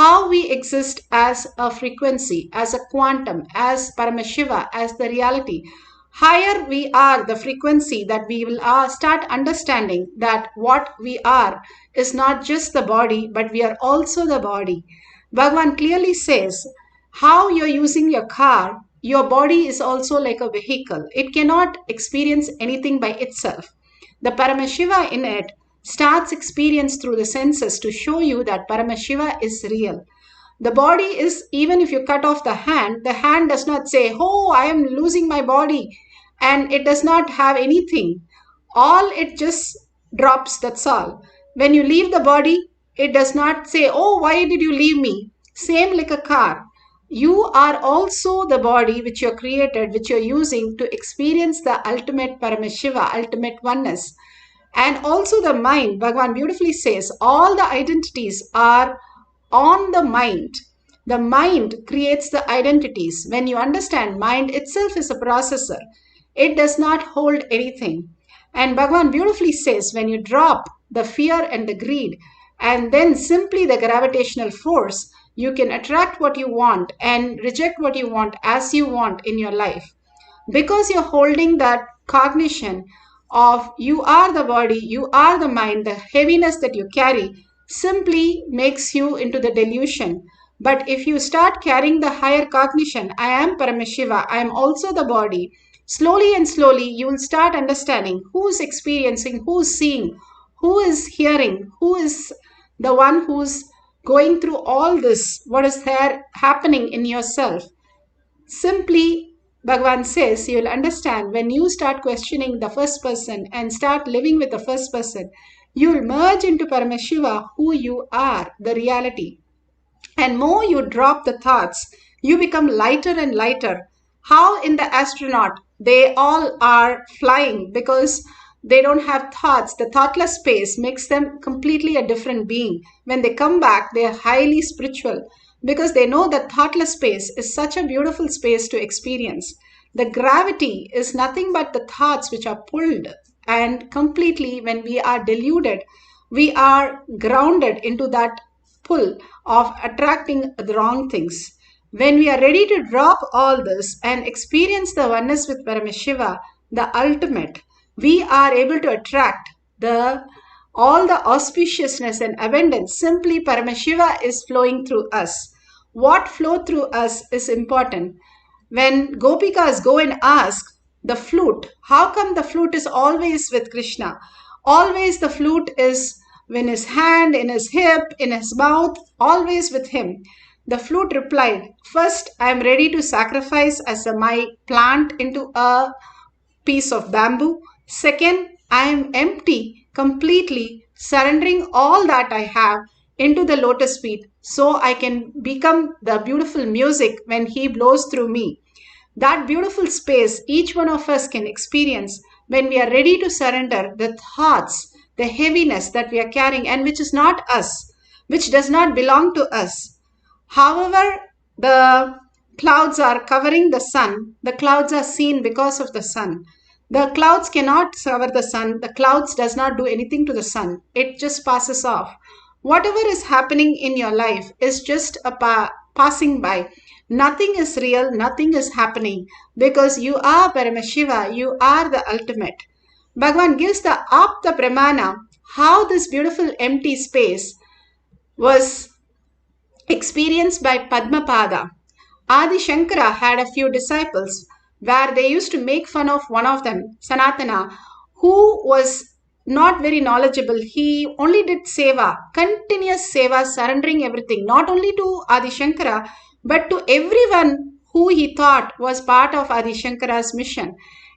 how we exist as a frequency, as a quantum, as Paramashiva, as the reality. Higher we are, the frequency that we will start understanding that what we are is not just the body, but we are also the body. Bhagavan clearly says, how you're using your car, your body is also like a vehicle. It cannot experience anything by itself. The Paramashiva in it starts experience through the senses to show you that Paramashiva is real. The body is, even if you cut off the hand does not say, oh, I am losing my body. And it does not have anything. All it just drops, that's all. When you leave the body, it does not say, oh, why did you leave me? Same like a car. You are also the body which you are created, which you are using to experience the ultimate Paramashiva, ultimate oneness. And also the mind, Bhagavan beautifully says, all the identities are on the mind. The mind creates the identities. When you understand, mind itself is a processor. It does not hold anything. And Bhagavan beautifully says, when you drop the fear and the greed, and then simply the gravitational force, you can attract what you want and reject what you want as you want in your life. Because you're holding that cognition of you are the body, you are the mind, the heaviness that you carry simply makes you into the delusion. But if you start carrying the higher cognition, I am Paramashiva, I am also the body, slowly and slowly you will start understanding who's experiencing, who's seeing, who is hearing, who is the one who's going through all this, what is there happening in yourself. Simply, Bhagavan says, you will understand when you start questioning the first person and start living with the first person, you will merge into Paramashiva, who you are, the reality. And more you drop the thoughts, you become lighter and lighter. How in the astronaut, they all are flying because they don't have thoughts. The thoughtless space makes them completely a different being. When they come back, they are highly spiritual because they know that thoughtless space is such a beautiful space to experience. The gravity is nothing but the thoughts which are pulled, and completely when we are deluded, we are grounded into that pull of attracting the wrong things. When we are ready to drop all this and experience the oneness with Paramashiva, the ultimate, we are able to attract all the auspiciousness and abundance. Simply Paramashiva is flowing through us. What flow through us is important. When Gopikas go and ask the flute, how come the flute is always with Krishna? Always the flute is in his hand, in his hip, in his mouth, always with him. The flute replied, first I am ready to sacrifice as my plant into a piece of bamboo. Second, I am empty, completely surrendering all that I have into the lotus feet so I can become the beautiful music when he blows through me. That beautiful space each one of us can experience when we are ready to surrender the thoughts, the heaviness that we are carrying and which is not us, which does not belong to us. However, the clouds are covering the sun. The clouds are seen because of the sun. The clouds cannot cover the sun. The clouds does not do anything to the sun. It just passes off. Whatever is happening in your life is just a passing by. Nothing is real. Nothing is happening because you are Paramashiva. You are the ultimate. Bhagavan gives the Apta Pramana, how this beautiful empty space was experienced by Padmapada. Adi Shankara had a few disciples where they used to make fun of one of them, Sanatana, who was not very knowledgeable. He only did seva, continuous seva, surrendering everything, not only to Adi Shankara, but to everyone who he thought was part of Adi Shankara's mission.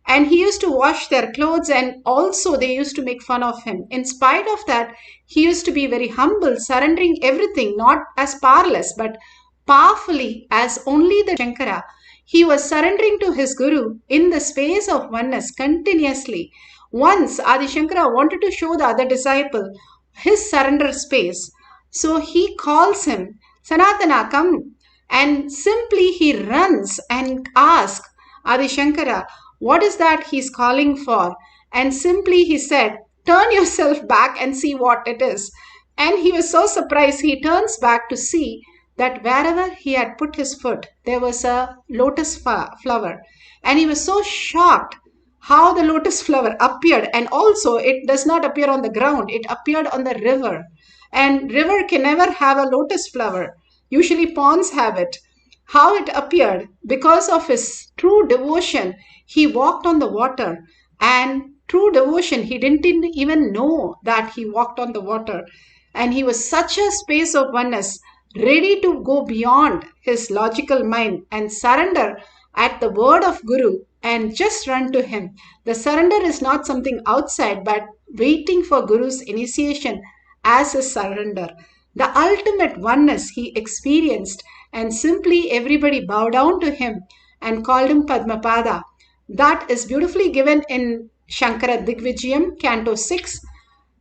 And he used to wash their clothes and also they used to make fun of him. In spite of that, he used to be very humble, surrendering everything, not as powerless, but powerfully as only the Shankara. He was surrendering to his Guru in the space of oneness continuously. Once Adi Shankara wanted to show the other disciple his surrender space. So he calls him, Sanatana, come. And simply he runs and asks Adi Shankara, what is that he's calling for? And simply he said, turn yourself back and see what it is. And he was so surprised. He turns back to see that wherever he had put his foot, there was a lotus flower. And he was so shocked how the lotus flower appeared. And also, it does not appear on the ground, it appeared on the river. And river can never have a lotus flower. Usually ponds have it. How it appeared? Because of his true devotion, he walked on the water. And true devotion, he didn't even know that he walked on the water. And he was such a space of oneness, ready to go beyond his logical mind and surrender at the word of Guru and just run to him. The surrender is not something outside, but waiting for Guru's initiation as his surrender. The ultimate oneness he experienced, and simply everybody bowed down to him and called him Padmapada. That is beautifully given in Shankara Digvijayam, Canto 6.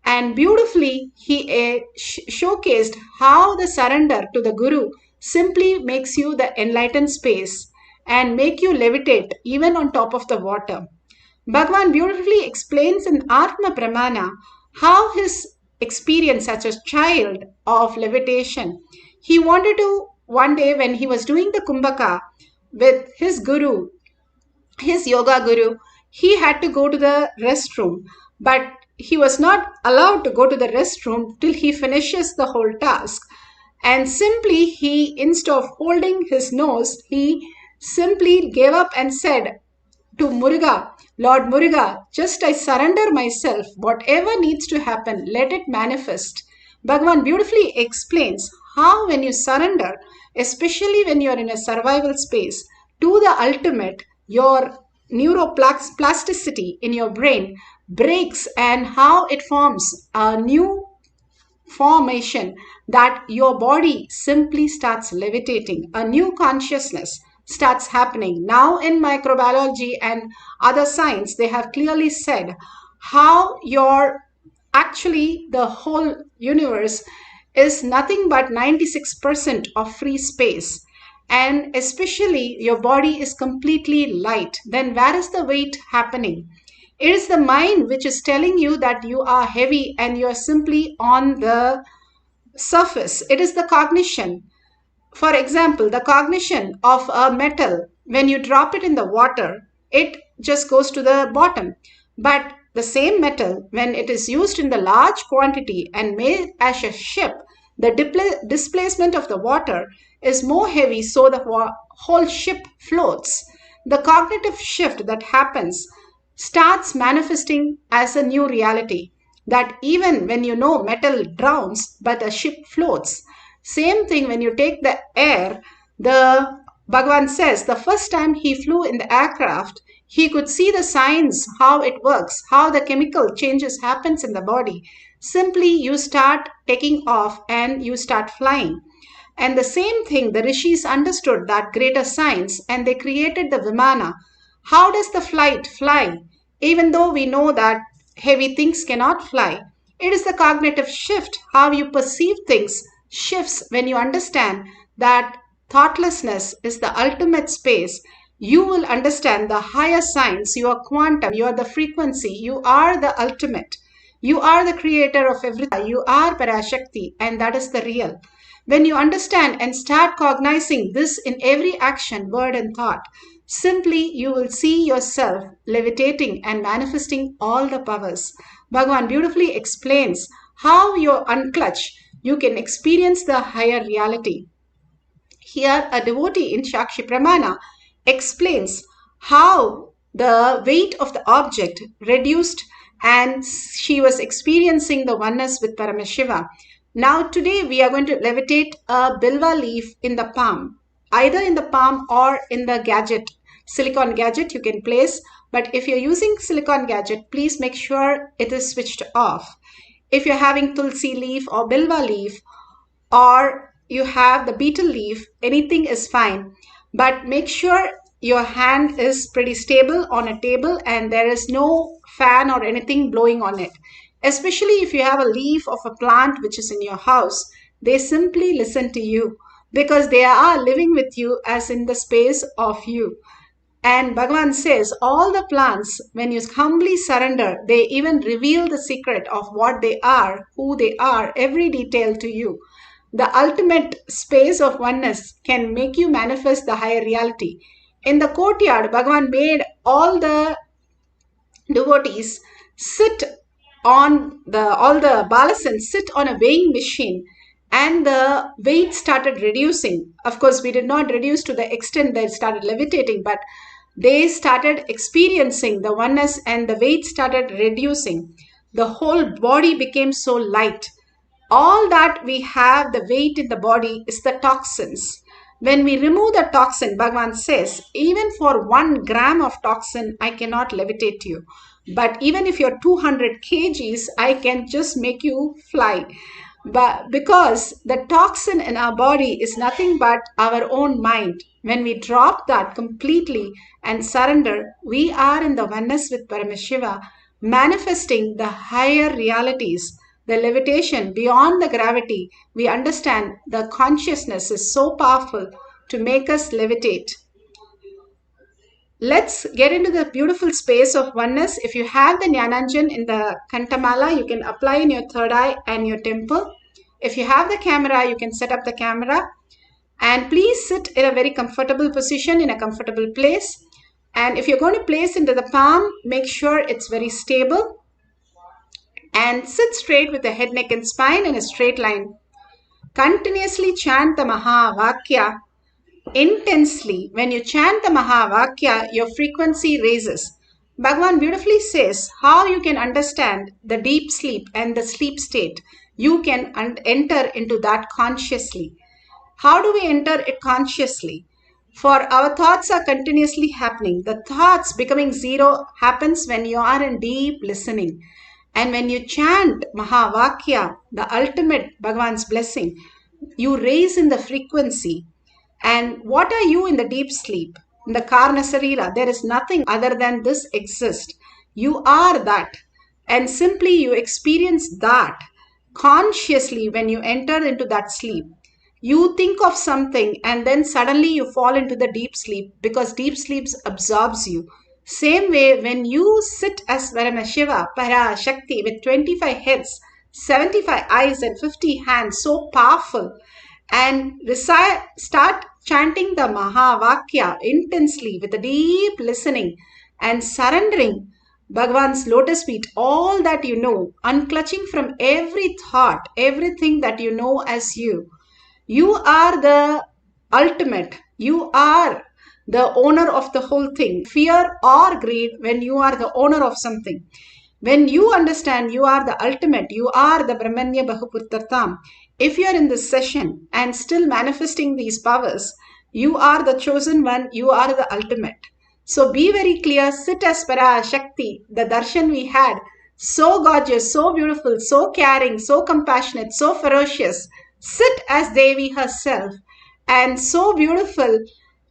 And beautifully, he showcased how the surrender to the Guru simply makes you the enlightened space and make you levitate even on top of the water. Bhagavan beautifully explains in Atma Pramana how his experience as a child of levitation. He wanted to, one day when he was doing the Kumbhaka with his Guru, his yoga guru, he had to go to the restroom, but he was not allowed to go to the restroom till he finishes the whole task. And simply he, instead of holding his nose, he simply gave up and said to Muruga, Lord Muruga, just I surrender myself. Whatever needs to happen, let it manifest. Bhagavan beautifully explains how when you surrender, especially when you are in a survival space, to the ultimate, your neuroplasticity in your brain breaks and how it forms a new formation that your body simply starts levitating. A new consciousness starts happening. Now in microbiology and other science, they have clearly said how your actually the whole universe is nothing but 96% of free space. And especially your body is completely light. Then where is the weight happening? It is the mind which is telling you that you are heavy and you are simply on the surface. It is the cognition. For example, the cognition of a metal, when you drop it in the water, it just goes to the bottom. But the same metal, when it is used in the large quantity and made as a ship, the displacement of the water is more heavy, so the whole ship floats. The cognitive shift that happens starts manifesting as a new reality, that even when you know metal drowns but a ship floats. Same thing when you take the air. The Bhagavan says the first time he flew in the aircraft, he could see the signs, how it works, how the chemical changes happens in the body. Simply you start taking off and you start flying. And the same thing, the rishis understood that greater science and they created the Vimana. How does the flight fly? Even though we know that heavy things cannot fly, it is the cognitive shift, how you perceive things shifts when you understand that thoughtlessness is the ultimate space. You will understand the higher science, you are quantum, you are the frequency, you are the ultimate. You are the creator of everything, you are Parashakti, and that is the real. When you understand and start cognizing this in every action, word and thought, simply you will see yourself levitating and manifesting all the powers. Bhagavan beautifully explains how you unclutch, you can experience the higher reality. Here a devotee in Shakshi Pramana explains how the weight of the object reduced and she was experiencing the oneness with Paramashiva. Now today we are going to levitate a bilva leaf in the palm, either in the palm or in the gadget, silicon gadget you can place. But if you're using silicon gadget, please make sure it is switched off. If you're having tulsi leaf or bilva leaf, or you have the betel leaf, anything is fine. But make sure your hand is pretty stable on a table and there is no fan or anything blowing on it. Especially if you have a leaf of a plant which is in your house, they simply listen to you because they are living with you as in the space of you. And Bhagavan says all the plants, when you humbly surrender, they even reveal the secret of what they are, who they are, every detail to you. the ultimate space of oneness can make you manifest the higher reality. In the courtyard, Bhagavan made all the devotees sit on all the balasans sit on a weighing machine, and the weight started reducing. Of course, we did not reduce to the extent that it started levitating, but they started experiencing the oneness and the weight started reducing. The whole body became so light. All that we have, the weight in the body, is the toxins. When we remove the toxin, Bhagavan says, even for 1 gram of toxin, I cannot levitate you. But even if you're 200 kgs, I can just make you fly. But because the toxin in our body is nothing but our own mind, when we drop that completely and surrender, we are in the oneness with Paramashiva, manifesting the higher realities, the levitation beyond the gravity. We understand the consciousness is so powerful to make us levitate. Let's get into the beautiful space of oneness. If you have the Jnananjan in the Kantamala, you can apply in your third eye and your temple. If you have the camera, you can set up the camera. And please sit in a very comfortable position, in a comfortable place. And if you're going to place into the palm, make sure it's very stable. And sit straight with the head, neck and spine in a straight line. Continuously chant the Mahavakya intensely. When you chant the Mahavakya, your frequency raises. Bhagavan beautifully says how you can understand the deep sleep and the sleep state. You can enter into that consciously. How do we enter it consciously? For our thoughts are continuously happening. The thoughts becoming zero happens when you are in deep listening. And when you chant Mahavakya, the ultimate Bhagavan's blessing, you raise in the frequency. And what are you in the deep sleep? In the Karna Sarira, there is nothing other than this exist. You are that. And simply you experience that consciously when you enter into that sleep. You think of something and then suddenly you fall into the deep sleep because deep sleep absorbs you. Same way, when you sit as Paramashiva, Parashakti, with 25 heads, 75 eyes and 50 hands, so powerful, and start chanting the Mahavakya intensely with a deep listening and surrendering Bhagavan's lotus feet, all that you know, unclutching from every thought, everything that you know as you. You are the ultimate. You are the owner of the whole thing. Fear or greed when you are the owner of something. When you understand you are the ultimate, you are the Brahmanya Bahupurtartam. If you are in this session and still manifesting these powers, you are the chosen one, you are the ultimate. So be very clear, sit as Parashakti, the darshan we had, so gorgeous, so beautiful, so caring, so compassionate, so ferocious. Sit as Devi herself and so beautiful.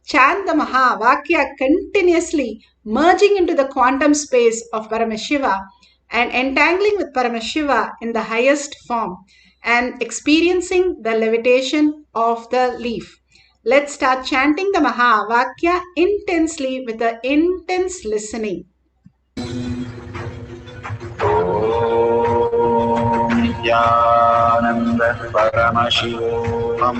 Chant the Mahavakya continuously, merging into the quantum space of Paramashiva and entangling with Paramashiva in the highest form and experiencing the levitation of the leaf. Let's start chanting the Mahavakya intensely with the intense listening. Nithyananda Paramashivoham.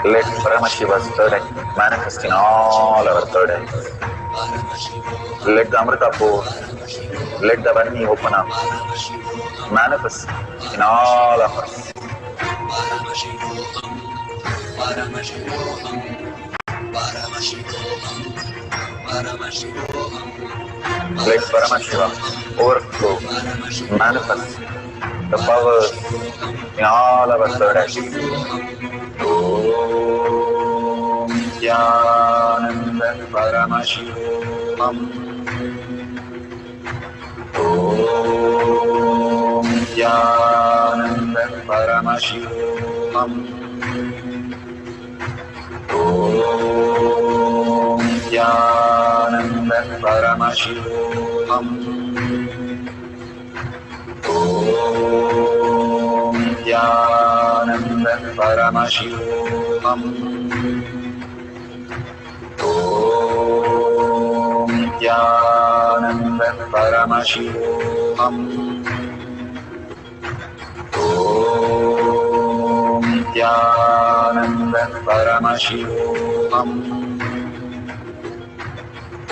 Let Paramashiva's third eye manifest in all our third eyes. Let the Amrita pour, let the Varni open up, manifest in all of us. Let Paramashiva overflow, manifest the powers in all our third eyes. Om Nithyananda Paramashivam. Om Nithyananda Paramashivam. Om Nithyananda Paramashivam. Om Nithyananda Paramashivam. Om Om Nithyananda Paramashivoham. Om Nithyananda Paramashivoham.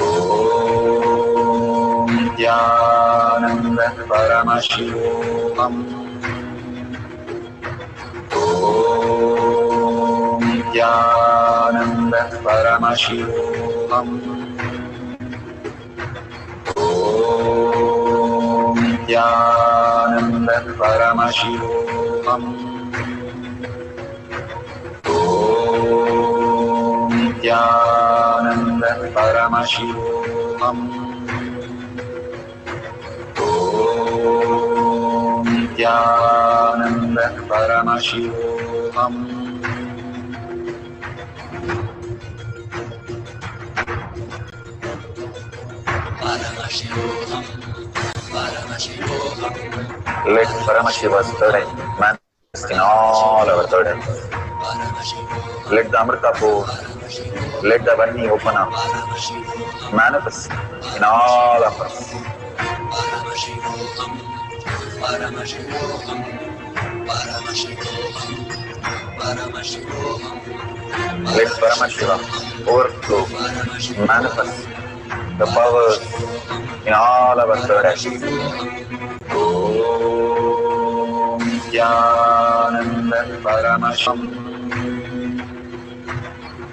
Om Nithyananda Paramashivoham. Om Nithyananda Paramashivoham. Om Nithyananda Paramashivoham. Om Nithyananda Paramashivoham. Om Nithyananda Paramashivoham. Paramashivoham, Paramashivoham. Let Paramashiva's third eye manifest in all our third eyes. Let the Amrita pour, let the Vani open up, manifest in all of us. Paramashivoham, Paramashivoham, Paramashivoham, Paramashivoham. Let Paramashiva overflow, manifest the powers in all our third eyes. Om Nithyananda Paramashivam.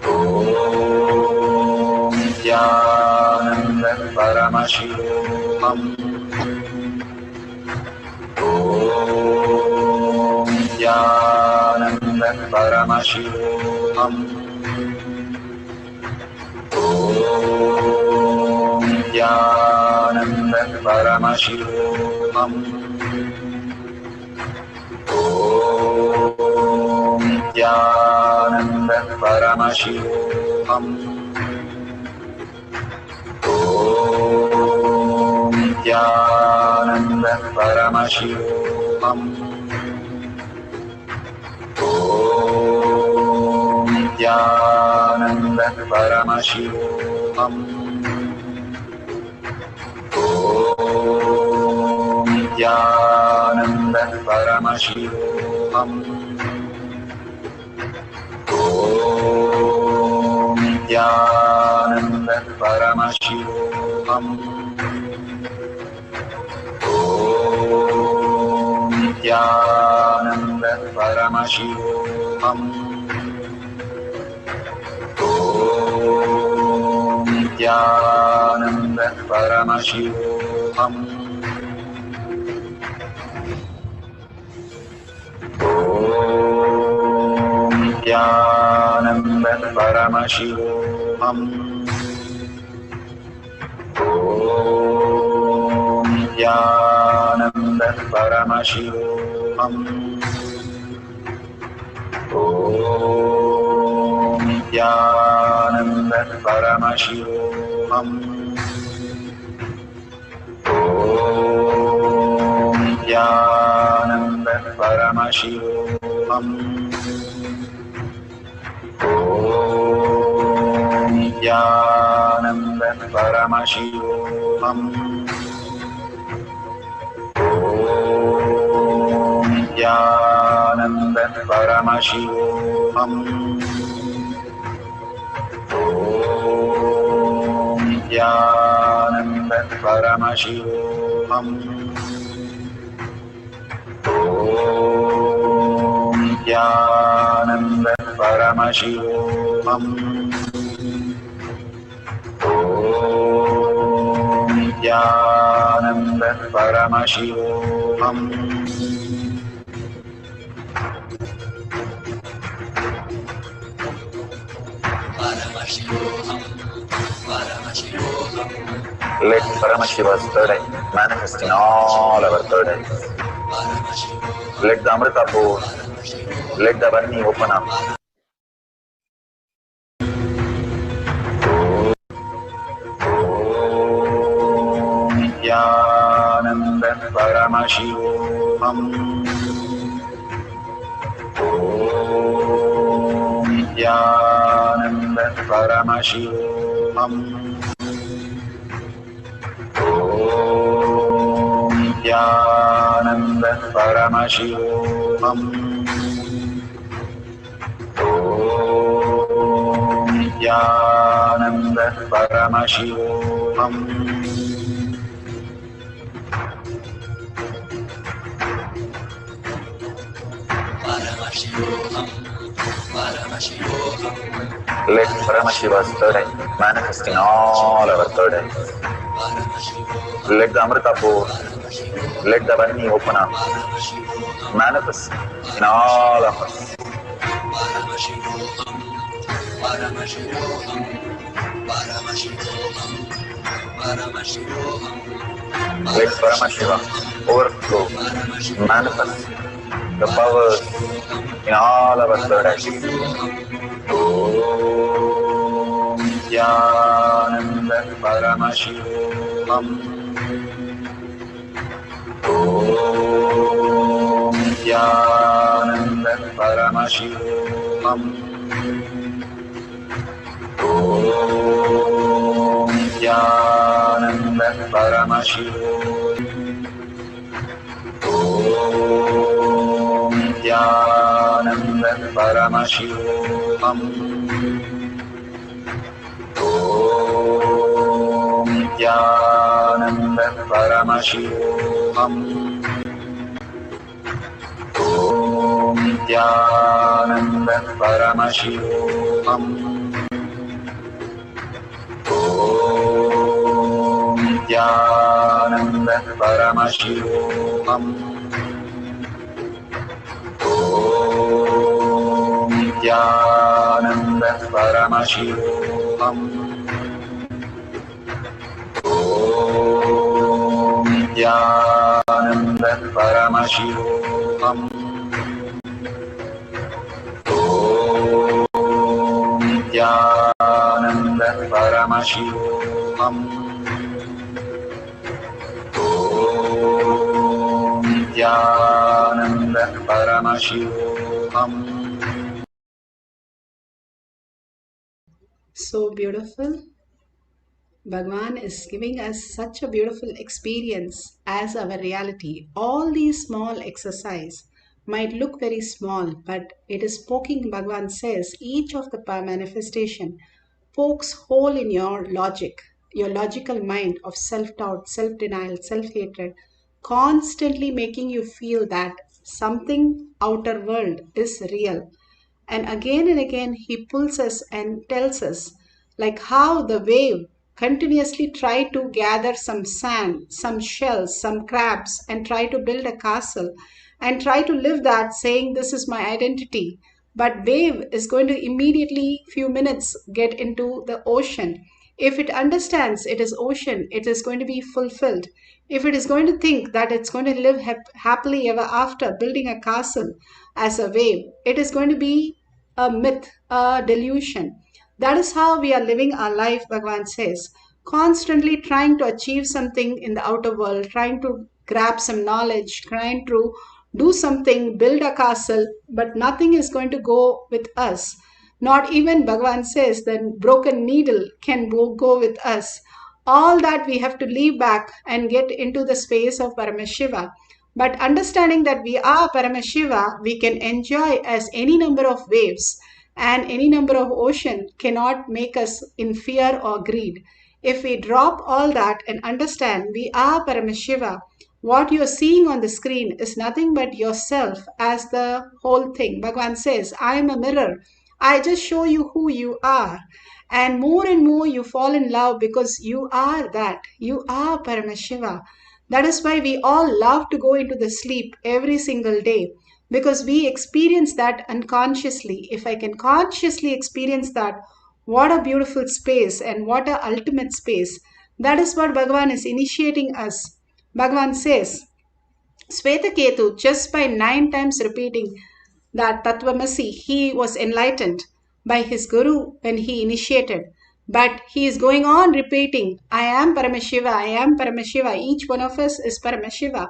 Om Nithyananda Paramashivoham. Om Nithyananda Paramashivoham. Om Nithyananda Paramashivoham. Om Nithyananda Paramashivoham. Om Nithyananda Paramashivoham. Om Nithyananda Paramashivoham. Om Nithyananda Paramashivoham. Om Nithyananda Paramashivoham. Om Nithyananda Paramashivoham. Om Nithyananda Paramashivoham. Om Nithyananda Paramashivoham. Om Nithyananda Paramashivoham. Om Nithyananda Paramashivoham. Om Nithyananda Paramashivoham. Om Nithyananda Paramashivoham. Om Nithyananda Paramashivoham. Om Nithyananda Paramashivoham. Om Nithyananda Paramashivoham. Om Nithyananda Paramashivoham. Paramashivoham, Paramashivoham. Let Paramashiva's third eye manifest in all our third eyes. Let the Amrita pour, let the Vani open up. Om Nithyananda Paramashivoham. Om Nithyananda Paramashivoham. Om Nithyananda Paramashivoham. Om Nithyananda Paramashivoham. Paramashivoham, Paramashivoham, Let Paramashiva's third eye manifest in all our third eyes. Paramashivoham, Let the Amrita pour, Paramashivoham, let the Varni open up, Paramashivoham, manifest in all of us. Paramashivoham, Paramashivoham, Paramashivoham, Paramashivoham, Let Paramashiva overflow, manifest the powers in all our third eyes. Om Nithyananda Paramashivoham. Om Nithyananda Paramashivoham. Om Nithyananda Paramashivoham. Om Nithyananda Paramashivoham. Om Nithyananda Paramashivoham. Om Nithyananda Paramashivoham. Om Nithyananda Paramashivoham. Om Nithyananda Paramashivoham. Om Nithyananda Paramashivoham. Om Nithyananda Paramashivoham. Om Nithyananda Paramashivoham. So beautiful. Bhagwan is giving us such a beautiful experience as our reality. All these small exercise might look very small, but it is poking, Bhagwan says, each of the manifestation pokes hole in your logical mind of self-doubt, self-denial, self-hatred, constantly making you feel that something outer world is real. And again, he pulls us and tells us, like how the wave continuously try to gather some sand, some shells, some crabs, and try to build a castle and try to live that saying, this is my identity. But wave is going to immediately, few minutes, get into the ocean. If it understands it is ocean, it is going to be fulfilled. If it is going to think that it's going to live happily ever after, building a castle as a wave, it is going to be a myth, a delusion. That is how we are living our life, Bhagavan says. Constantly trying to achieve something in the outer world, trying to grab some knowledge, trying to do something, build a castle, but nothing is going to go with us. Not even Bhagavan says the broken needle can go with us. All that we have to leave back and get into the space of Paramashiva. But understanding that we are Paramashiva, we can enjoy as any number of waves and any number of ocean cannot make us in fear or greed. If we drop all that and understand we are Paramashiva, what you're seeing on the screen is nothing but yourself as the whole thing. Bhagavan says, I am a mirror. I just show you who you are. And more you fall in love because you are that. You are Paramashiva. That is why we all love to go into the sleep every single day because we experience that unconsciously. If I can consciously experience that, what a beautiful space and what a ultimate space. That is what Bhagavan is initiating us. Bhagavan says, Svetaketu, just by 9 times repeating that Tattvamasi, he was enlightened by his guru when he initiated. But he is going on repeating, I am Paramashiva, I am Paramashiva. Each one of us is Paramashiva.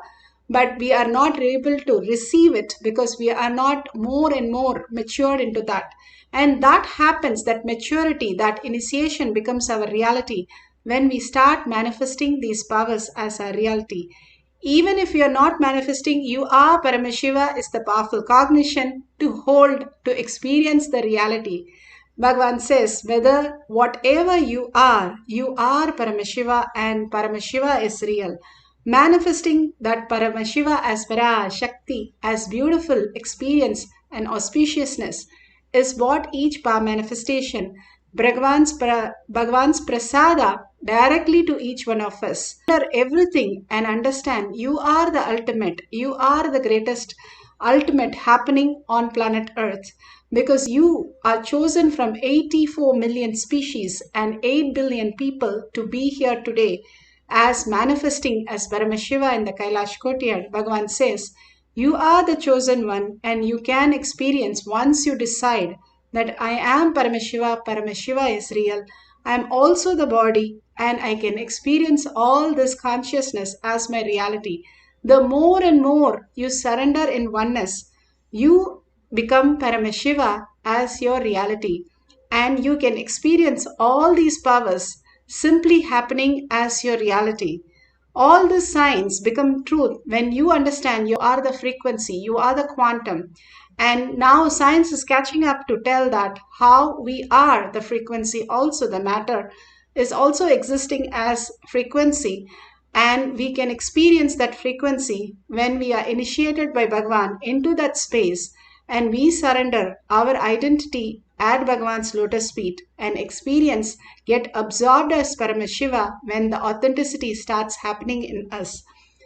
but we are not able to receive it because we are not more and more matured into that. And that happens, that maturity, that initiation becomes our reality when we start manifesting these powers as our reality. Even if you are not manifesting, you are Paramashiva is the powerful cognition to hold, to experience the reality. Bhagavan says, whether whatever you are Paramashiva, and Paramashiva is real. Manifesting that Paramashiva as Parashakti, as beautiful experience and auspiciousness, is what each power manifestation, Bhagavan's prasada directly to each one of us. Under everything and understand you are the ultimate, you are the greatest ultimate happening on planet Earth, because you are chosen from 84 million species and 8 billion people to be here today as manifesting as Paramashiva in the Kailash courtyard. Bhagavan says, you are the chosen one and you can experience once you decide that I am Paramashiva, Paramashiva is real. I am also the body and I can experience all this consciousness as my reality. The more and more you surrender in oneness, you become Paramashiva as your reality, and you can experience all these powers simply happening as your reality. All the signs become truth when you understand you are the frequency, you are the quantum. And now science is catching up to tell that how we are the frequency, also the matter is also existing as frequency. And we can experience that frequency when we are initiated by Bhagavan into that space and we surrender our identity at Bhagavan's lotus feet and experience, get absorbed as Paramashiva when the authenticity starts happening in us.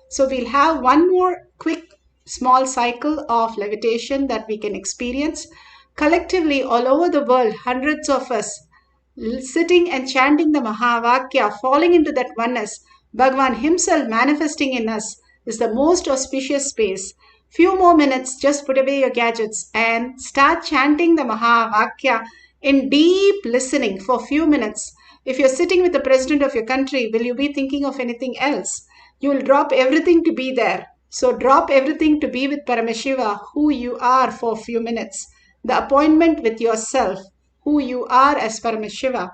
So we'll have one more quick small cycle of levitation that we can experience. Collectively, all over the world, hundreds of us sitting and chanting the Mahavakya, falling into that oneness, Bhagavan himself manifesting in us, is the most auspicious space. Few more minutes, just put away your gadgets and start chanting the Mahavakya in deep listening for few minutes. If you're sitting with the president of your country, will you be thinking of anything else? You will drop everything to be there. So drop everything to be with Paramashiva, who you are, for a few minutes. The appointment with yourself, who you are as Paramashiva.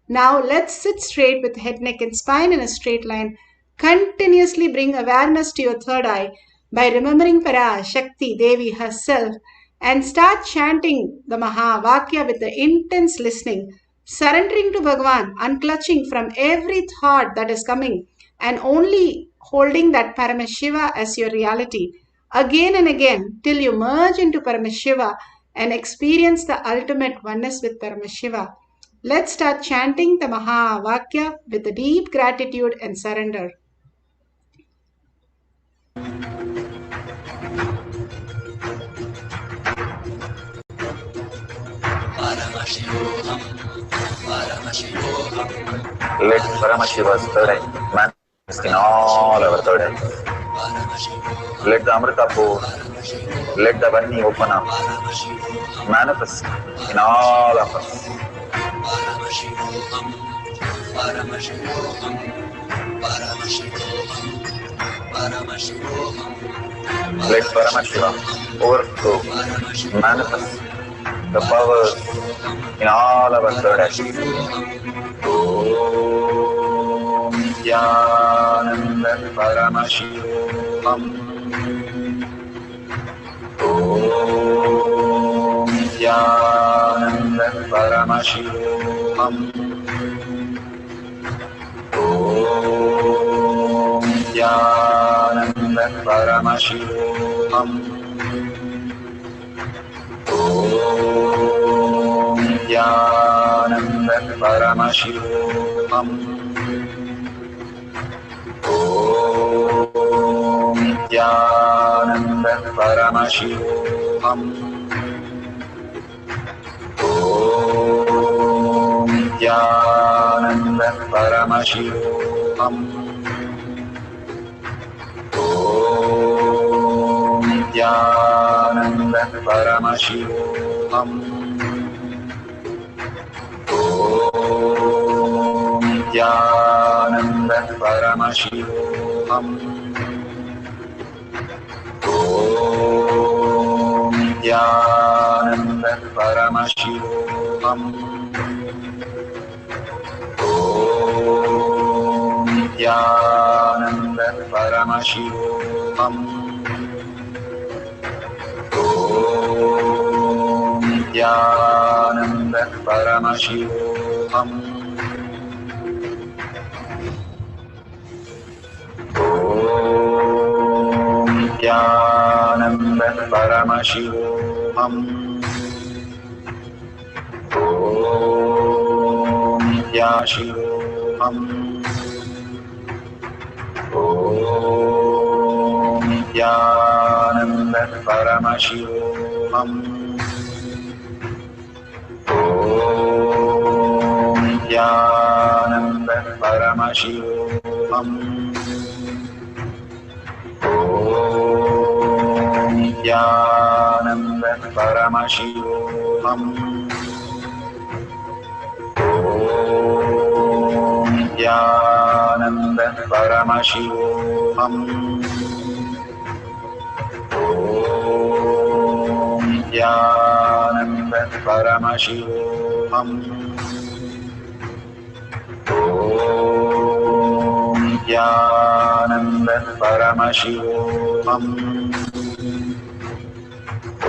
Now let's sit straight with head, neck and spine in a straight line. Continuously bring awareness to your third eye by remembering Parashakti Devi herself and start chanting the Mahavakya with the intense listening, surrendering to Bhagavan, unclutching from every thought that is coming and only holding that Paramashiva as your reality again and again till you merge into Paramashiva and experience the ultimate oneness with Paramashiva. Let's start chanting the Mahavakya with a deep gratitude and surrender. Paramashivoham, Paramashivoham, Let Paramashiva's third eye manifest in all our third eyes. Paramashivoham, Let the Amrita pour, let the Vani open up, Paramashivoham, manifest in all of us. Paramashivoham, Paramashivoham, Paramashivoham, Paramashivoham, Let Paramashiva overflow, manifest the powers in all our third eyes. Om Nithyananda Paramashivam. Om Nithyananda Paramashivam. Om Nithyananda Paramashivam. Om Nithyananda Paramashivoham. Om Nithyananda Paramashivoham. Om Nithyananda Paramashivoham. Om Nithyananda Paramashivoham. Om Nithyananda Paramashivoham. Om Nithyananda Paramashivoham. Om Nithyananda Paramashivoham. Om Nithyananda Paramashivoham. Om Nithyananda Paramashivoham. Om Nithyananda Om Nithyananda Paramashivoham. Om Nithyananda Paramashivoham. Om Nithyananda Paramashivoham. Om Nithyananda Paramashivoham. Om Nithyananda Paramashivoham. Om Nithyananda Paramashivoham.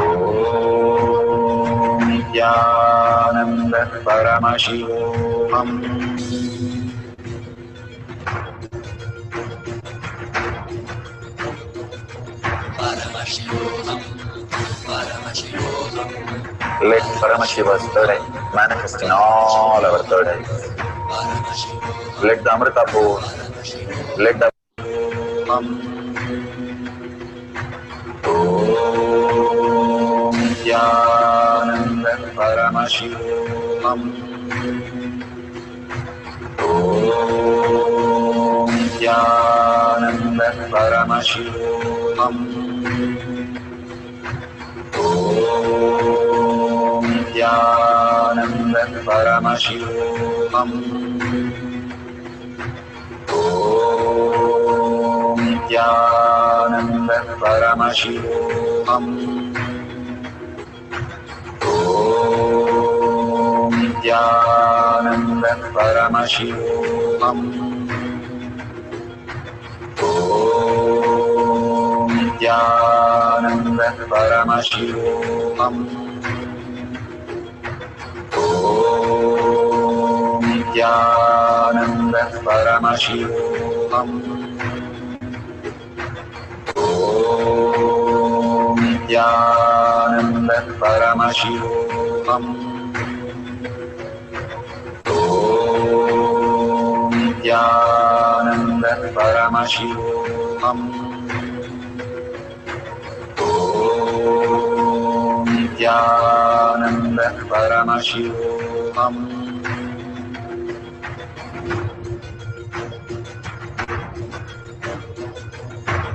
Om Nithyananda Paramashivoham. Paramashivoham, Paramashivoham, Let Paramashiva's third eye manifest in all our third eyes. Paramashivoham, Let the Amrita pour, let the Om Nithyananda Paramashivoham. Om Nithyananda Paramashivoham. Om Nithyananda Paramashivoham. Om Nithyananda Paramashivoham. Om Nithyananda Paramashivoham. Om Nithyananda Paramashivoham. Om Nithyananda Paramashivoham. Om Nithyananda Paramashivoham. Om Nithyananda Paramashivoham. Om Nithyananda Paramashivoham.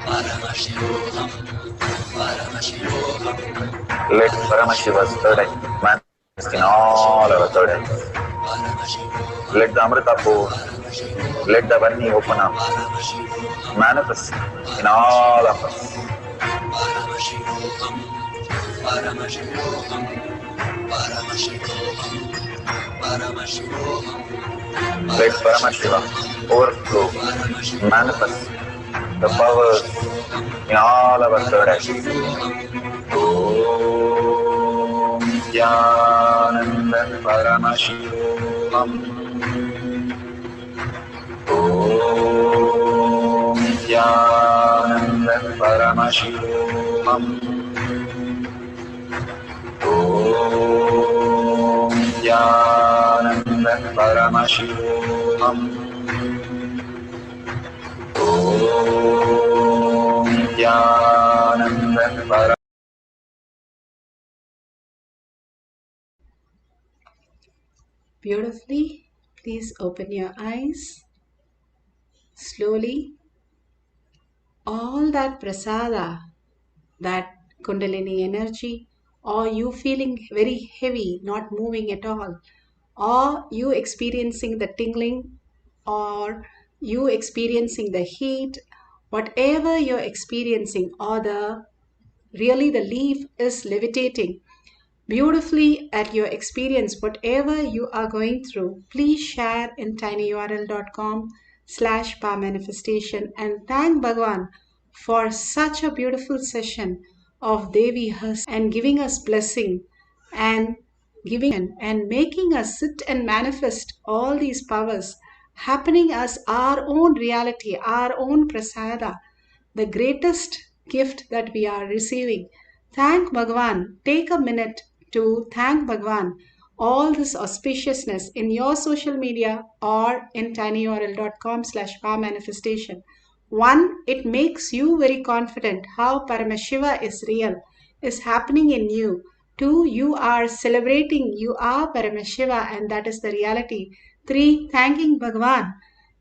Paramashivoham, Paramashivoham, Let Paramashiva's third eye manifest in all our third eyes. Paramashivoham, Let the Amrita pour, let the Vani open up, Paramashivoham, manifest in all of us. Paramashivoham, Paramashivoham, Paramashivoham, Paramashivoham, Let Paramashiva overflow, manifest the powers in all our third eyes. Om Nithyananda Paramashivoham. Om Nithyananda Paramashivoham. Om Nithyananda Paramashivoham. Om Nithyananda Paramashivoham. Beautifully. Please open your eyes. Slowly, all that prasada, that Kundalini energy, or you feeling very heavy, not moving at all, or you experiencing the tingling, or you experiencing the heat, whatever you're experiencing, or the Really, the leaf is levitating beautifully at your experience, whatever you are going through. Please share in tinyurl.com/power manifestation and thank Bhagwan for such a beautiful session of Devi herself and giving us blessing and and making us sit and manifest all these powers happening as our own reality, our own prasada, the greatest gift that we are receiving. Thank Bhagwan. Take a minute to thank Bhagwan. All this auspiciousness in your social media or in tinyurl.com/power manifestation. One, it makes you very confident how Paramashiva is real, is happening in you. Two, you are celebrating, you are Paramashiva, and that is the reality. Three, thanking Bhagwan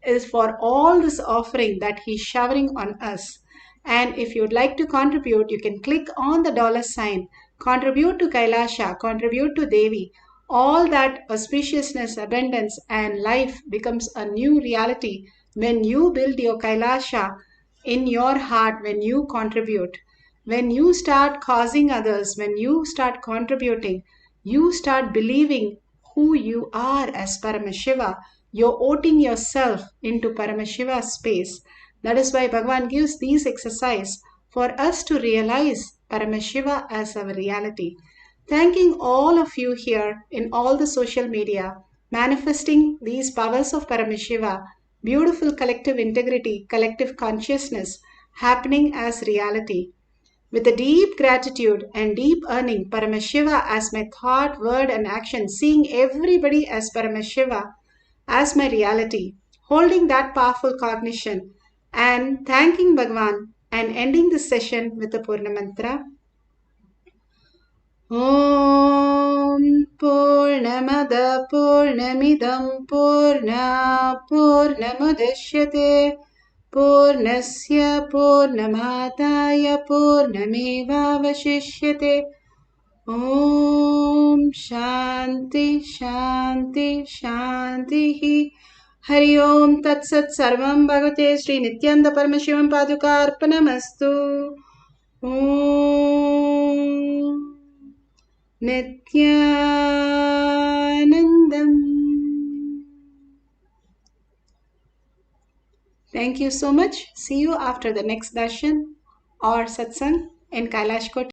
is for all this offering that he's showering on us. And if you'd like to contribute, you can click on the $sign, contribute to Kailasha, contribute to Devi. All that auspiciousness, abundance, and life becomes a new reality when you build your Kailasha in your heart, when you contribute. When you start causing others, when you start contributing, you start believing who you are as Paramashiva. You're voting yourself into Paramashiva space. That is why Bhagavan gives these exercise for us to realize Paramashiva as our reality. Thanking all of you here in all the social media, manifesting these powers of Paramashiva, beautiful collective integrity, collective consciousness happening as reality. With a deep gratitude and deep earning Paramashiva as my thought, word, and action, seeing everybody as Paramashiva as my reality, holding that powerful cognition, and thanking Bhagwan and ending this session with the Purna Mantra. Om Purnamada Purnamidam Purna Purnamudashyate Purnasya Purnamataya Purnamevavashishyate. Om Shanti Shanti Shanti. Hari Om Tat Sat Sarvam Bhagavate Sri Nithyananda Paramashivam Paduka Arpanamastu. Om Nithyanandam. Thank you so much. See you after the next darshan or satsang in Kailash Koti.